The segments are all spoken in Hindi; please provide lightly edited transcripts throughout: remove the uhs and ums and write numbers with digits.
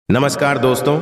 नमस्कार दोस्तों,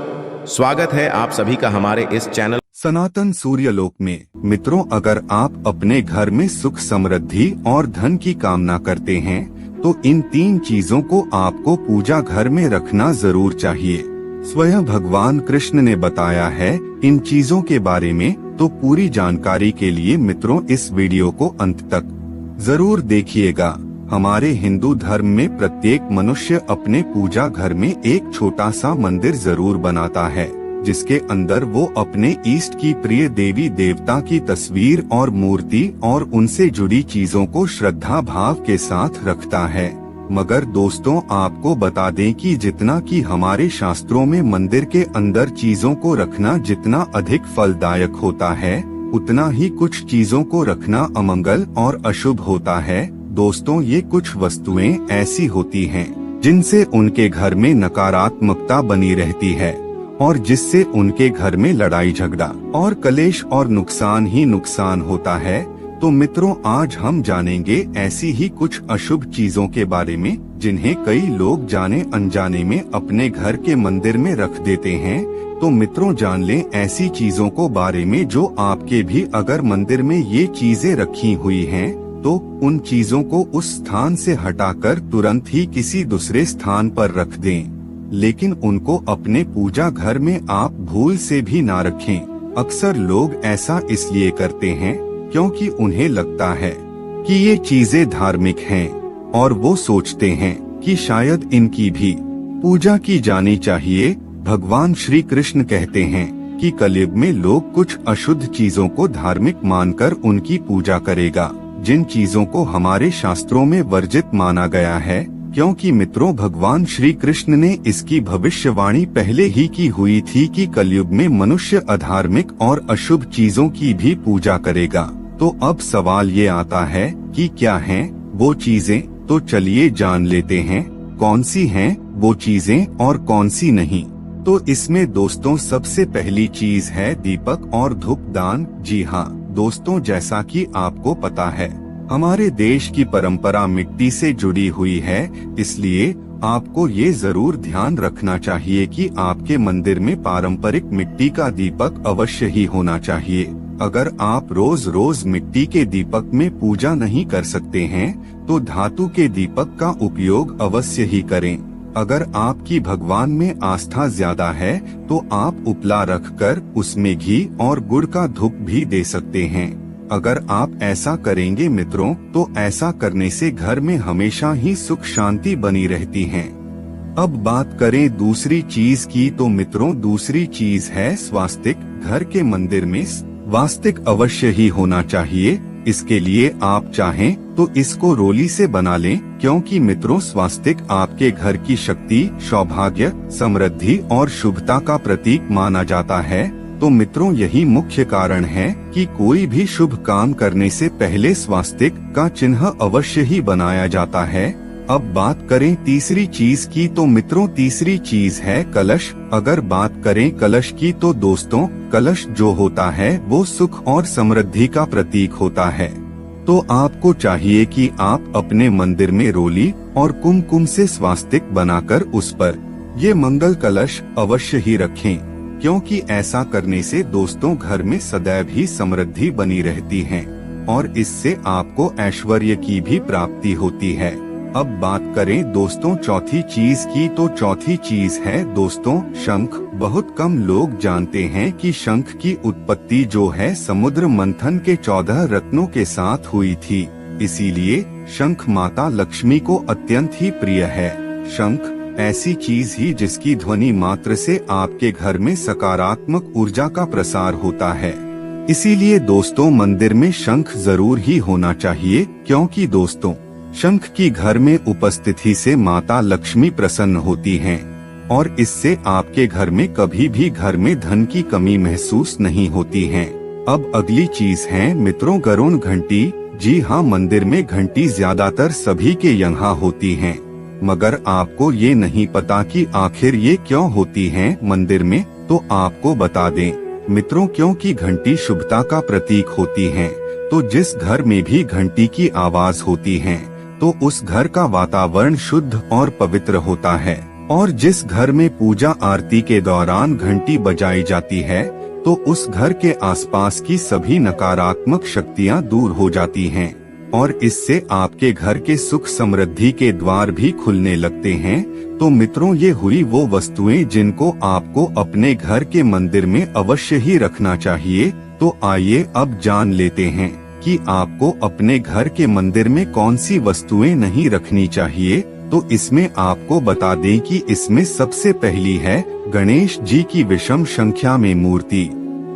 स्वागत है आप सभी का हमारे इस चैनल सनातन सूर्यलोक में। मित्रों, अगर आप अपने घर में सुख समृद्धि और धन की कामना करते हैं तो इन 3 चीजों को आपको पूजा घर में रखना जरूर चाहिए। स्वयं भगवान कृष्ण ने बताया है इन चीजों के बारे में, तो पूरी जानकारी के लिए मित्रों इस वीडियो को अंत तक जरूर देखिएगा। हमारे हिंदू धर्म में प्रत्येक मनुष्य अपने पूजा घर में एक छोटा सा मंदिर जरूर बनाता है, जिसके अंदर वो अपने इष्ट की प्रिय देवी देवता की तस्वीर और मूर्ति और उनसे जुड़ी चीजों को श्रद्धा भाव के साथ रखता है। मगर दोस्तों, आपको बता दें कि जितना कि हमारे शास्त्रों में मंदिर के अंदर चीजों को रखना जितना अधिक फलदायक होता है, उतना ही कुछ चीजों को रखना अमंगल और अशुभ होता है। दोस्तों, ये कुछ वस्तुएं ऐसी होती हैं जिनसे उनके घर में नकारात्मकता बनी रहती है और जिससे उनके घर में लड़ाई झगड़ा और कलेश और नुकसान ही नुकसान होता है। तो मित्रों, आज हम जानेंगे ऐसी ही कुछ अशुभ चीजों के बारे में जिन्हें कई लोग जाने अनजाने में अपने घर के मंदिर में रख देते हैं। तो मित्रों, जान लें ऐसी चीजों को बारे में जो आपके भी अगर मंदिर में ये चीजें रखी हुई हैं, तो उन चीजों को उस स्थान से हटाकर तुरंत ही किसी दूसरे स्थान पर रख दें। लेकिन उनको अपने पूजा घर में आप भूल से भी ना रखें। अक्सर लोग ऐसा इसलिए करते हैं क्योंकि उन्हें लगता है कि ये चीजें धार्मिक हैं और वो सोचते हैं कि शायद इनकी भी पूजा की जानी चाहिए। भगवान श्री कृष्ण कहते हैं कि कलयुग में लोग कुछ अशुद्ध चीजों को धार्मिक मानकर उनकी पूजा करेगा, जिन चीजों को हमारे शास्त्रों में वर्जित माना गया है। क्योंकि मित्रों, भगवान श्री कृष्ण ने इसकी भविष्यवाणी पहले ही की हुई थी कि कलयुग में मनुष्य अधार्मिक और अशुभ चीजों की भी पूजा करेगा। तो अब सवाल ये आता है कि क्या हैं वो चीजें? तो चलिए जान लेते हैं कौन सी हैं वो चीजें और कौन सी नहीं। तो इसमें दोस्तों सबसे पहली चीज है दीपक और धूप दान। जी हाँ दोस्तों, जैसा कि आपको पता है हमारे देश की परंपरा मिट्टी से जुड़ी हुई है, इसलिए आपको ये जरूर ध्यान रखना चाहिए कि आपके मंदिर में पारंपरिक मिट्टी का दीपक अवश्य ही होना चाहिए। अगर आप रोज रोज मिट्टी के दीपक में पूजा नहीं कर सकते हैं तो धातु के दीपक का उपयोग अवश्य ही करें। अगर आपकी भगवान में आस्था ज्यादा है तो आप उपला रखकर उसमें घी और गुड़ का धूप भी दे सकते हैं। अगर आप ऐसा करेंगे मित्रों, तो ऐसा करने से घर में हमेशा ही सुख शांति बनी रहती है। अब बात करें दूसरी चीज की, तो मित्रों दूसरी चीज है स्वास्तिक। घर के मंदिर में स्वास्तिक अवश्य ही होना चाहिए। इसके लिए आप चाहें तो इसको रोली से बना लें, क्योंकि मित्रों स्वास्तिक आपके घर की शक्ति, सौभाग्य, समृद्धि और शुभता का प्रतीक माना जाता है। तो मित्रों यही मुख्य कारण है कि कोई भी शुभ काम करने से पहले स्वास्तिक का चिन्ह अवश्य ही बनाया जाता है। अब बात करें तीसरी चीज की, तो मित्रों तीसरी चीज है कलश। अगर बात करें कलश की, तो दोस्तों कलश जो होता है वो सुख और समृद्धि का प्रतीक होता है। तो आपको चाहिए कि आप अपने मंदिर में रोली और कुमकुम से स्वास्तिक बनाकर उस पर ये मंगल कलश अवश्य ही रखें, क्योंकि ऐसा करने से दोस्तों घर में सदैव ही समृद्धि बनी रहती है और इससे आपको ऐश्वर्य की भी प्राप्ति होती है। अब बात करें दोस्तों चौथी चीज की, तो चौथी चीज है दोस्तों शंख। बहुत कम लोग जानते हैं कि शंख की उत्पत्ति जो है समुद्र मंथन के 14 रत्नों के साथ हुई थी, इसीलिए शंख माता लक्ष्मी को अत्यंत ही प्रिय है। शंख ऐसी चीज ही जिसकी ध्वनि मात्र से आपके घर में सकारात्मक ऊर्जा का प्रसार होता है। इसीलिए दोस्तों मंदिर में शंख जरूर ही होना चाहिए, क्योंकि दोस्तों शंख की घर में उपस्थिति से माता लक्ष्मी प्रसन्न होती हैं और इससे आपके घर में कभी भी घर में धन की कमी महसूस नहीं होती है। अब अगली चीज है मित्रों गरुड़ घंटी। जी हाँ, मंदिर में घंटी ज्यादातर सभी के यहाँ होती हैं, मगर आपको ये नहीं पता कि आखिर ये क्यों होती हैं मंदिर में। तो आपको बता दें मित्रों, क्योंकि घंटी शुभता का प्रतीक होती है। तो जिस घर में भी घंटी की आवाज होती है तो उस घर का वातावरण शुद्ध और पवित्र होता है। और जिस घर में पूजा आरती के दौरान घंटी बजाई जाती है तो उस घर के आसपास की सभी नकारात्मक शक्तियां दूर हो जाती हैं और इससे आपके घर के सुख समृद्धि के द्वार भी खुलने लगते हैं। तो मित्रों, ये हुई वो वस्तुएं जिनको आपको अपने घर के मंदिर में अवश्य ही रखना चाहिए। तो आइए अब जान लेते हैं कि आपको अपने घर के मंदिर में कौन सी वस्तुएं नहीं रखनी चाहिए। तो इसमें आपको बता दें कि इसमें सबसे पहली है गणेश जी की विषम संख्या में मूर्ति।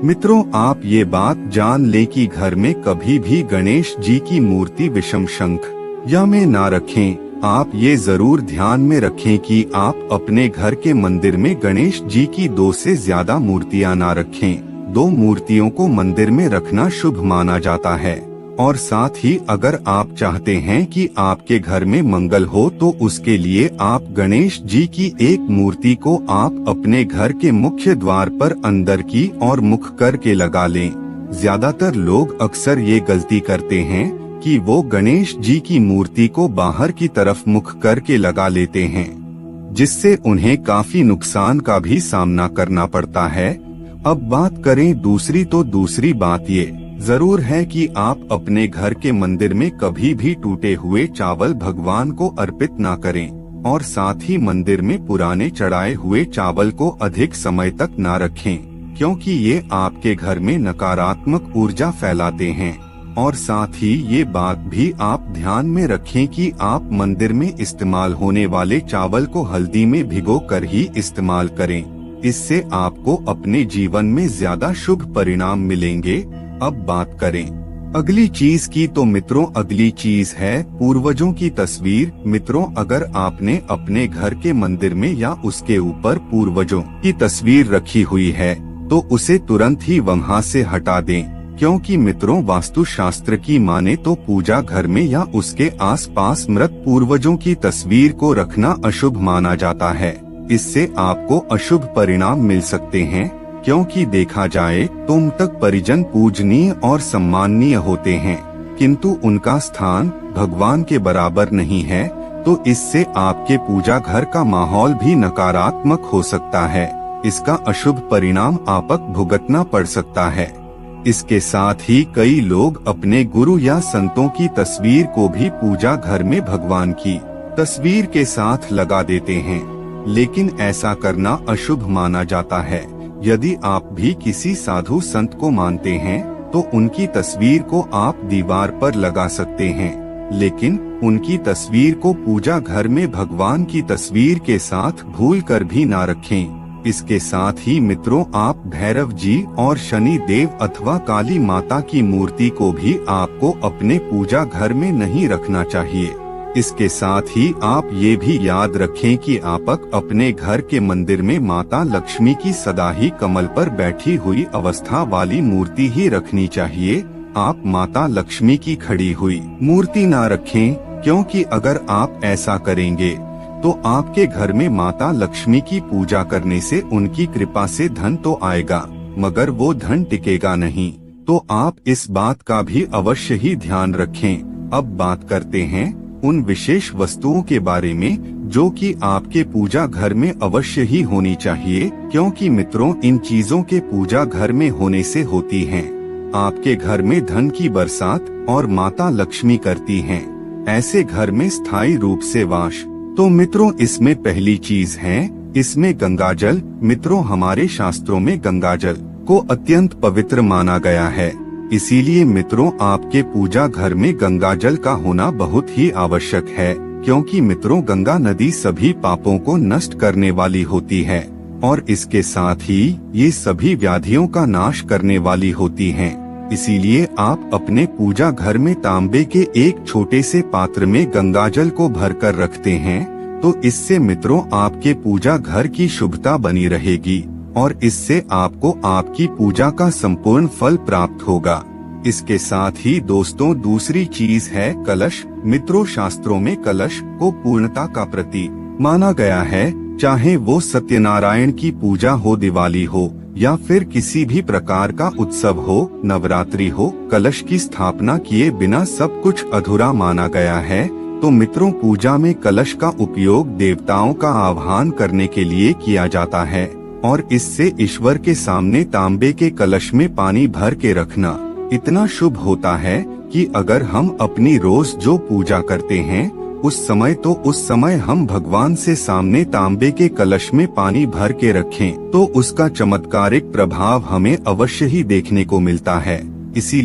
मित्रों, आप ये बात जान लें कि घर में कभी भी गणेश जी की मूर्ति विषम संख्या में ना रखें। आप ये जरूर ध्यान में रखें कि आप अपने घर के मंदिर में गणेश जी की 2 से ज्यादा मूर्तियां ना रखें। 2 मूर्तियों को मंदिर में रखना शुभ माना जाता है। और साथ ही अगर आप चाहते हैं कि आपके घर में मंगल हो तो उसके लिए आप गणेश जी की एक मूर्ति को आप अपने घर के मुख्य द्वार पर अंदर की और मुख करके लगा लें। ज्यादातर लोग अक्सर ये गलती करते हैं कि वो गणेश जी की मूर्ति को बाहर की तरफ मुख करके लगा लेते हैं, जिससे उन्हें काफी नुकसान का भी सामना करना पड़ता है। अब बात करें दूसरी बात ये जरूर है कि आप अपने घर के मंदिर में कभी भी टूटे हुए चावल भगवान को अर्पित ना करें और साथ ही मंदिर में पुराने चढ़ाए हुए चावल को अधिक समय तक ना रखें, क्योंकि ये आपके घर में नकारात्मक ऊर्जा फैलाते हैं। और साथ ही ये बात भी आप ध्यान में रखें कि आप मंदिर में इस्तेमाल होने वाले चावल को हल्दी में भिगो कर ही इस्तेमाल करें। इससे आपको अपने जीवन में ज्यादा शुभ परिणाम मिलेंगे। अब बात करें अगली चीज की, तो मित्रों अगली चीज है पूर्वजों की तस्वीर। मित्रों, अगर आपने अपने घर के मंदिर में या उसके ऊपर पूर्वजों की तस्वीर रखी हुई है तो उसे तुरंत ही वहां से हटा दें, क्योंकि मित्रों वास्तु शास्त्र की माने तो पूजा घर में या उसके आसपास मृत पूर्वजों की तस्वीर को रखना अशुभ माना जाता है। इससे आपको अशुभ परिणाम मिल सकते हैं, क्योंकि देखा जाए तो मृतक परिजन पूजनीय और सम्माननीय होते हैं, किंतु उनका स्थान भगवान के बराबर नहीं है। तो इससे आपके पूजा घर का माहौल भी नकारात्मक हो सकता है। इसका अशुभ परिणाम आपको भुगतना पड़ सकता है। इसके साथ ही कई लोग अपने गुरु या संतों की तस्वीर को भी पूजा घर में भगवान की तस्वीर के साथ लगा देते हैं, लेकिन ऐसा करना अशुभ माना जाता है। यदि आप भी किसी साधु संत को मानते हैं तो उनकी तस्वीर को आप दीवार पर लगा सकते हैं, लेकिन उनकी तस्वीर को पूजा घर में भगवान की तस्वीर के साथ भूल कर भी ना रखें। इसके साथ ही मित्रों, आप भैरव जी और शनि देव अथवा काली माता की मूर्ति को भी आपको अपने पूजा घर में नहीं रखना चाहिए। इसके साथ ही आप ये भी याद रखें कि आप अपने घर के मंदिर में माता लक्ष्मी की सदा ही कमल पर बैठी हुई अवस्था वाली मूर्ति ही रखनी चाहिए। आप माता लक्ष्मी की खड़ी हुई मूर्ति ना रखें, क्योंकि अगर आप ऐसा करेंगे तो आपके घर में माता लक्ष्मी की पूजा करने से उनकी कृपा से धन तो आएगा, मगर वो धन टिकेगा नहीं। तो आप इस बात का भी अवश्य ही ध्यान रखें। अब बात करते हैं उन विशेष वस्तुओं के बारे में जो कि आपके पूजा घर में अवश्य ही होनी चाहिए, क्योंकि मित्रों इन चीजों के पूजा घर में होने से होती हैं आपके घर में धन की बरसात और माता लक्ष्मी करती हैं ऐसे घर में स्थायी रूप से वास। तो मित्रों इसमें पहली चीज है इसमें गंगाजल। मित्रों हमारे शास्त्रों में गंगाजल को अत्यंत पवित्र माना गया है, इसीलिए मित्रों आपके पूजा घर में गंगाजल का होना बहुत ही आवश्यक है, क्योंकि मित्रों गंगा नदी सभी पापों को नष्ट करने वाली होती है और इसके साथ ही ये सभी व्याधियों का नाश करने वाली होती हैं। इसीलिए आप अपने पूजा घर में तांबे के एक छोटे से पात्र में गंगाजल को भरकर रखते हैं, तो इससे मित्रों आपके पूजा घर की शुभता बनी रहेगी और इससे आपको आपकी पूजा का संपूर्ण फल प्राप्त होगा। इसके साथ ही दोस्तों दूसरी चीज है कलश। मित्रों शास्त्रों में कलश को पूर्णता का प्रतीक माना गया है, चाहे वो सत्यनारायण की पूजा हो, दिवाली हो या फिर किसी भी प्रकार का उत्सव हो, नवरात्रि हो, कलश की स्थापना किए बिना सब कुछ अधूरा माना गया है। तो मित्रों, पूजा में कलश का उपयोग देवताओं का आह्वान करने के लिए किया जाता है और इससे ईश्वर के सामने तांबे के कलश में पानी भर के रखना इतना शुभ होता है कि अगर हम अपनी रोज जो पूजा करते हैं उस समय हम भगवान से सामने तांबे के कलश में पानी भर के रखें तो उसका चमत्कारिक प्रभाव हमें अवश्य ही देखने को मिलता है। इसी